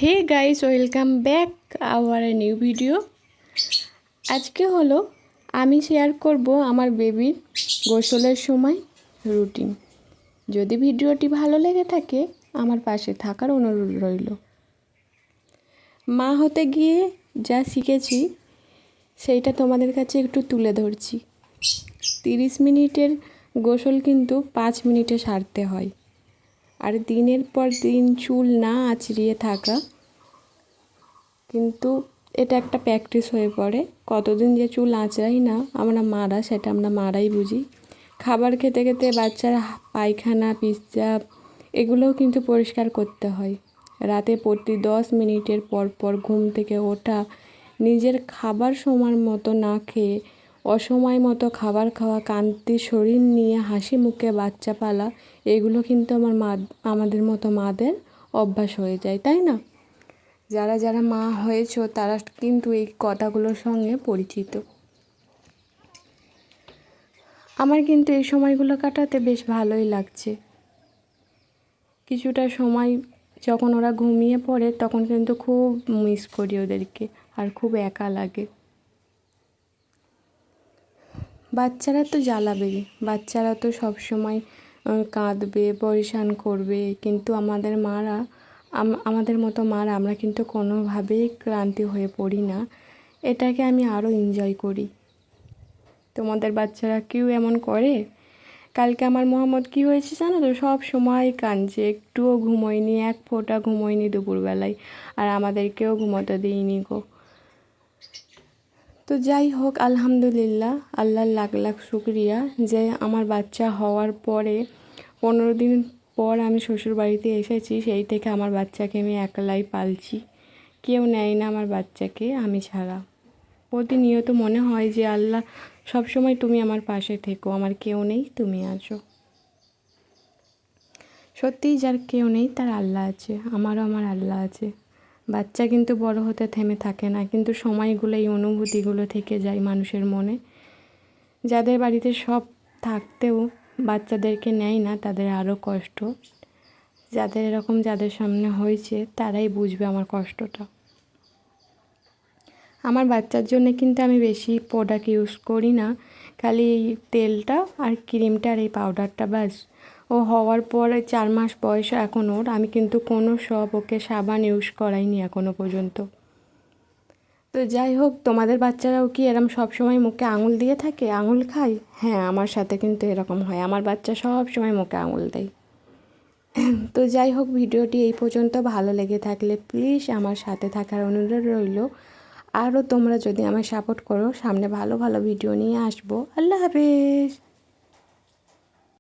Hey guys, welcome back our new video. আজকে হলো আমি শেয়ার করব আমার বেবির গোসলের সময় রুটিন। যদি ভিডিওটি ভালো লেগে থাকে আমার পাশে থাকার অনুরোধ রইল। মা হতে গিয়ে যা শিখেছি সেইটা তোমাদের কাছে একটু তুলে ধরছি। 30 মিনিটের গোসল কিন্তু 5 মিনিটে সারতে হয়। আর দিনের পর দিন চুল না আঁচড়িয়ে থাকা, কিন্তু এটা একটা প্র্যাকটিস হয়ে পড়ে। কতদিন যে চুল আঁচড়াই না আমরা সেটা আমরা মারাই বুঝি। খাবার খেতে খেতে বাচ্চার পায়খানা পেচ্ছাপ এগুলোও কিন্তু পরিষ্কার করতে হয়। রাতে প্রতি 10 মিনিটের পর পর ঘুম থেকে ওঠা, নিজের খাবার সময় মতো না খেয়ে অসময় মতো খাবার খাওয়া, কান্তি শরীর নিয়ে হাসি মুখে বাচ্চা পালা, এগুলো কিন্তু আমাদের মতো মাদের অভ্যাস হয়ে যায়, তাই না? যারা যারা মা হয়েছো তারা কিন্তু এই কথাগুলোর সঙ্গে পরিচিত। আমার কিন্তু এই সময়গুলো কাটাতে বেশ ভালোই লাগছে। কিছুটা সময় যখন ওরা ঘুমিয়ে পড়ে তখন কিন্তু খুব মিস করি ওদেরকে, আর খুব একা লাগে। বাচ্চারা তো জ্বালাবেই, বাচ্চারা তো সব সময় কাঁদবে, পরেশান করবে, কিন্তু আমাদের মতো মারা আমরা কিন্তু কোনোভাবেই ক্লান্তি হয়ে পড়ি না। এটাকে আমি আরও এনজয় করি। তোমাদের বাচ্চারা কেউ এমন করে? কালকে আমার মোহাম্মদ কী হয়েছে জানো তো? সব সময় কাঁদছে, একটুও ঘুমোয়নি, এক ফোঁটা ঘুমোয়নি দুপুরবেলায়, আর আমাদেরকেও ঘুমোতে দিইনি গো। তো যাই হোক, আলহামদুলিল্লাহ, আল্লাহর লাখ লাখ শুক্রিয়া যে আমার বাচ্চা হওয়ার পরে 15 দিন পর আমি শ্বশুর বাড়িতে এসেছি। সেই থেকে আমার বাচ্চাকে আমি একলাই পালছি, কেউ নেয় না আমার বাচ্চাকে আমি ছাড়া। প্রতিনিয়ত মনে হয় যে আল্লাহ সবসময় তুমি আমার পাশে থেকো, আমার কেউ নেই, তুমি আছো। সত্যিই যার কেউ নেই তার আল্লাহ আছে, আমার আল্লাহ আছে। বাচ্চা কিন্তু বড় হতে থেমে থাকে না, কিন্তু সময়গুলো, এই অনুভূতিগুলো থেকে যায় মানুষের মনে। যাদের বাড়িতে সব থাকতেও বাচ্চাদেরকে নেয় না তাদের আরও কষ্ট। যাদের সামনে হয়েছে তারাই বুঝবে আমার কষ্টটা। আমার বাচ্চার জন্য কিন্তু আমি বেশি প্রোডাক্ট ইউজ করি না, খালি এই তেলটা আর ক্রিমটা আর এই পাউডারটা, ব্যাস। ও হওয়ার পরে 4 মাস বয়স এখন ওর, আমি কিন্তু ওকে সাবান ইউজ করাইনি এখনও পর্যন্ত। তো যাই হোক, তোমাদের বাচ্চারাও কি এরম সব সময় মুখে আঙুল দিয়ে থাকে, আঙুল খায়? হ্যাঁ, আমার সাথে কিন্তু এরকম হয়, আমার বাচ্চা সব সময় মুখে আঙুল দেয়। তো যাই হোক, ভিডিওটি এই পর্যন্ত ভালো লেগে থাকলে প্লিজ আমার সাথে থাকার অনুরোধ রইল। আরও তোমরা যদি আমায় সাপোর্ট করো, সামনে ভালো ভালো ভিডিও নিয়ে আসবো। আল্লাহ হাফেজ।